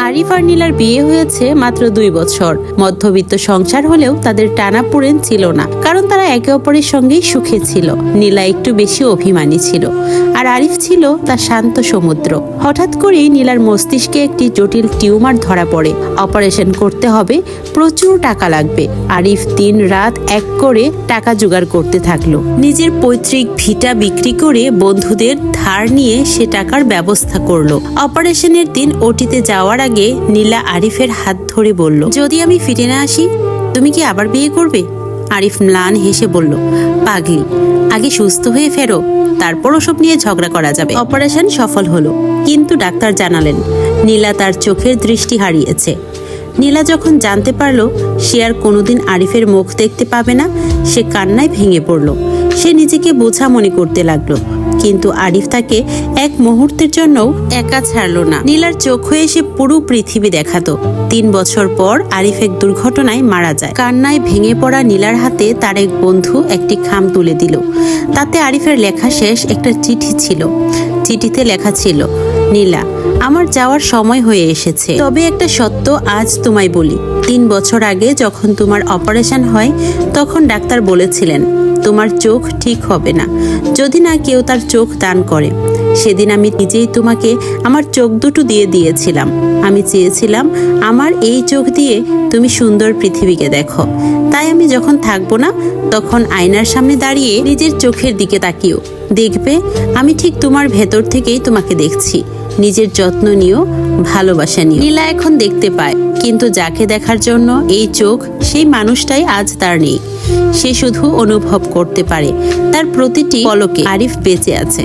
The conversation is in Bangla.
আরিফ আর নীলার বিয়ে হয়েছে মাত্র 2 বছর। মধ্যবিত্ত সংসার হলেও তাদের টানাপোড়েন ছিল না, কারণ তারা একে অপরের সঙ্গেই সুখে ছিল। নীলা একটু বেশি অভিমানী ছিল, আর আরিফ ছিল তার শান্ত সমুদ্র। হঠাৎ করেই নীলার মস্তিষ্কে একটি জটিল টিউমার ধরা পড়ে। অপারেশন করতে হবে, প্রচুর টাকা লাগবে। আরিফ দিন রাত এক করে টাকা জোগাড় করতে থাকলো। নিজের পৈতৃক ভিটা বিক্রি করে বন্ধুদের ধার নিয়ে সে টাকার ব্যবস্থা করলো। অপারেশনের দিন ওটিতে যাওয়ার আগে নীলা আরিফের হাত ধরে বলল, যদি আমি ফিরে না আসি তুমি কি আবার বিয়ে করবে? আরিফ ম্লান হেসে বলল, পাগলি, আগে সুস্থ হয়ে ফেরো, তারপর ওসব নিয়ে ঝগড়া করা যাবে। অপারেশন সফল হলো, কিন্তু ডাক্তার জানালেন নীলা তার চোখের দৃষ্টি হারিয়েছে। নীলা যখন জানতে পারলো সে আর কোনোদিন আরিফের মুখ দেখতে পাবে না, সে কান্নায় ভেঙে পড়ল। সে নিজেকে বোঝা মনে করতে লাগলো, কিন্তু আরিফ তাকে এক মুহূর্তের জন্যও একা ছাড়লো না। নীলার চোখ হয়ে সে পুরো পৃথিবী দেখাতো। 3 বছর পর আরিফ এক দুর্ঘটনায় মারা যায়। কান্নায় ভেঙে পড়া নীলার হাতে তার এক বন্ধু একটি খাম তুলে দিল। তাতে আরিফের লেখা শেষ একটা চিঠি ছিল। চিঠিতে লেখা ছিল, নীলা, আমার যাওয়ার সময় হয়ে এসেছে, তবে একটা সত্য আজ তোমায় বলি। 3 বছর আগে যখন তোমার অপারেশন হয়, তখন ডাক্তার বলেছিলেন তোমার চোখ ঠিক হবে না যদি না কেউ তার চোখ দান করে। সেদিন আমি নিজেই তোমাকে আমার চোখ দুটো দিয়ে দিয়েছিলাম। আমি চেয়েছিলাম আমার এই চোখ দিয়ে তুমি সুন্দর পৃথিবীকে দেখো। তাই আমি যখন থাকবো না, তখন আয়নার সামনে দাঁড়িয়ে নিজের চোখের দিকে তাকিও, দেখবে আমি ঠিক তোমার ভেতর থেকেই তোমাকে দেখছি। নিজের যত্ন নিও, ভালোবাসা নিও। নীলা এখন দেখতে পায়, কিন্তু যাকে দেখার জন্য এই চোখ, সেই মানুষটাই আজ তার নেই। সে শুধু অনুভব করতে পারে তার প্রতিটি পলকে আরিফ বেঁচে আছে।